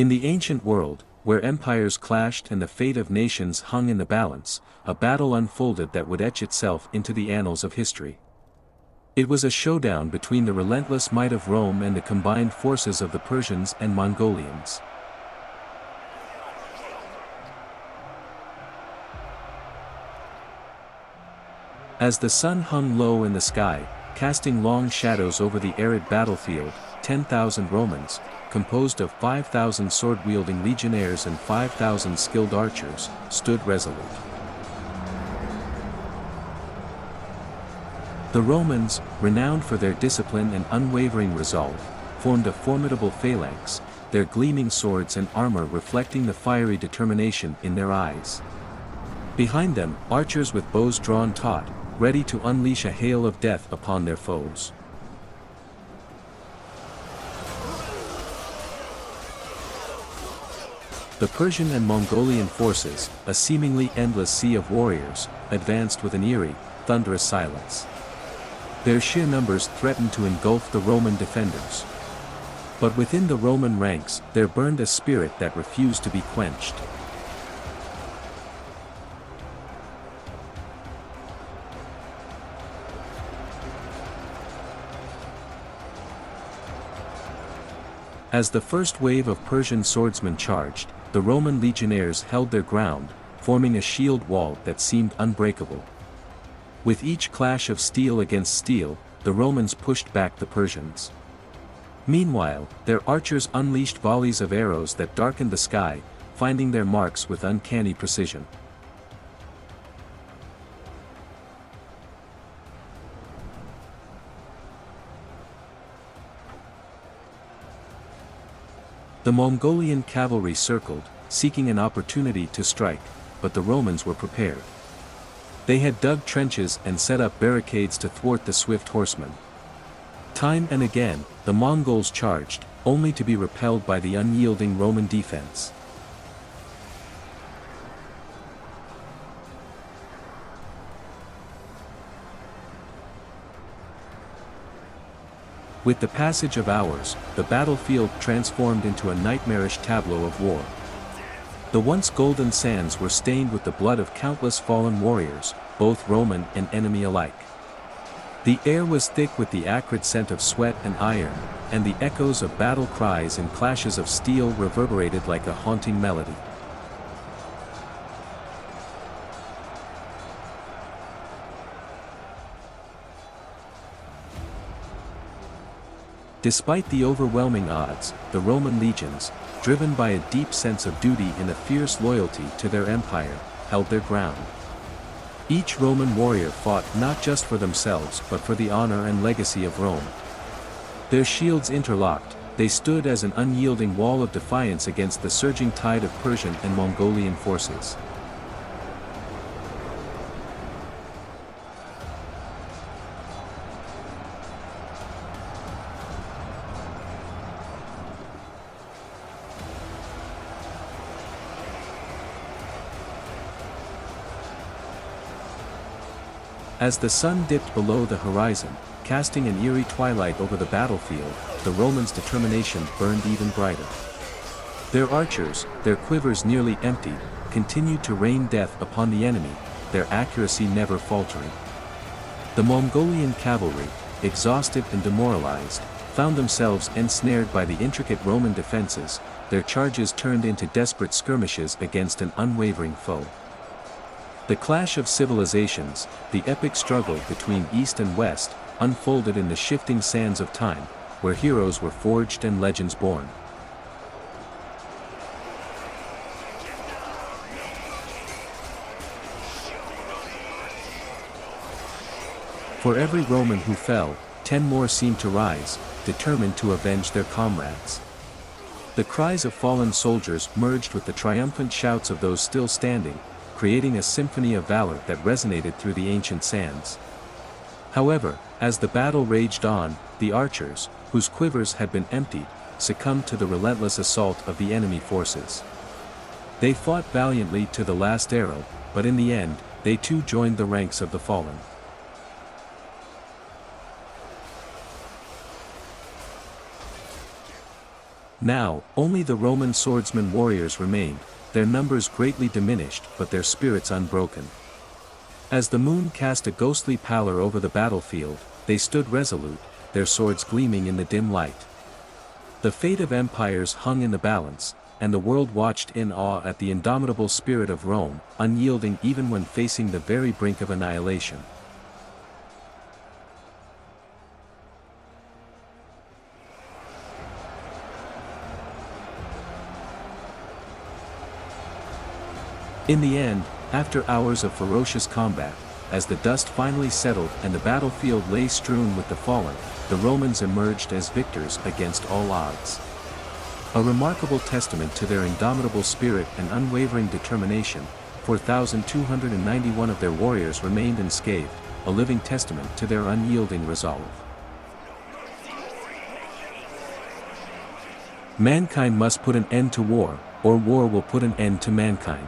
In the ancient world, where empires clashed and the fate of nations hung in the balance, a battle unfolded that would etch itself into the annals of history. It was a showdown between the relentless might of Rome and the combined forces of the Persians and Mongolians. As the sun hung low in the sky, casting long shadows over the arid battlefield, 10,000 Romans, composed of 5,000 sword-wielding legionnaires and 5,000 skilled archers, stood resolute. The Romans, renowned for their discipline and unwavering resolve, formed a formidable phalanx, their gleaming swords and armor reflecting the fiery determination in their eyes. Behind them, archers with bows drawn taut, ready to unleash a hail of death upon their foes. The Persian and Mongolian forces, a seemingly endless sea of warriors, advanced with an eerie, thunderous silence. Their sheer numbers threatened to engulf the Roman defenders. But within the Roman ranks, there burned a spirit that refused to be quenched. As the first wave of Persian swordsmen charged, the Roman legionnaires held their ground, forming a shield wall that seemed unbreakable. With each clash of steel against steel, the Romans pushed back the Persians. Meanwhile, their archers unleashed volleys of arrows that darkened the sky, finding their marks with uncanny precision. The Mongolian cavalry circled, seeking an opportunity to strike, but the Romans were prepared. They had dug trenches and set up barricades to thwart the swift horsemen. Time and again, the Mongols charged, only to be repelled by the unyielding Roman defense. With the passage of hours, the battlefield transformed into a nightmarish tableau of war. The once golden sands were stained with the blood of countless fallen warriors, both Roman and enemy alike. The air was thick with the acrid scent of sweat and iron, and the echoes of battle cries and clashes of steel reverberated like a haunting melody. Despite the overwhelming odds, the Roman legions, driven by a deep sense of duty and a fierce loyalty to their empire, held their ground. Each Roman warrior fought not just for themselves but for the honor and legacy of Rome. Their shields interlocked, they stood as an unyielding wall of defiance against the surging tide of Persian and Mongolian forces. As the sun dipped below the horizon, casting an eerie twilight over the battlefield, the Romans' determination burned even brighter. Their archers, their quivers nearly emptied, continued to rain death upon the enemy, their accuracy never faltering. The Mongolian cavalry, exhausted and demoralized, found themselves ensnared by the intricate Roman defenses, their charges turned into desperate skirmishes against an unwavering foe. The clash of civilizations, the epic struggle between East and West, unfolded in the shifting sands of time, where heroes were forged and legends born. For every Roman who fell, 10 more seemed to rise, determined to avenge their comrades. The cries of fallen soldiers merged with the triumphant shouts of those still standing, creating a symphony of valor that resonated through the ancient sands. However, as the battle raged on, the archers, whose quivers had been emptied, succumbed to the relentless assault of the enemy forces. They fought valiantly to the last arrow, but in the end, they too joined the ranks of the fallen. Now, only the Roman swordsman warriors remained, their numbers greatly diminished but their spirits unbroken. As the moon cast a ghostly pallor over the battlefield, they stood resolute, their swords gleaming in the dim light. The fate of empires hung in the balance, and the world watched in awe at the indomitable spirit of Rome, unyielding even when facing the very brink of annihilation. In the end, after hours of ferocious combat, as the dust finally settled and the battlefield lay strewn with the fallen, the Romans emerged as victors against all odds. A remarkable testament to their indomitable spirit and unwavering determination, 4,291 of their warriors remained unscathed, a living testament to their unyielding resolve. Mankind must put an end to war, or war will put an end to mankind.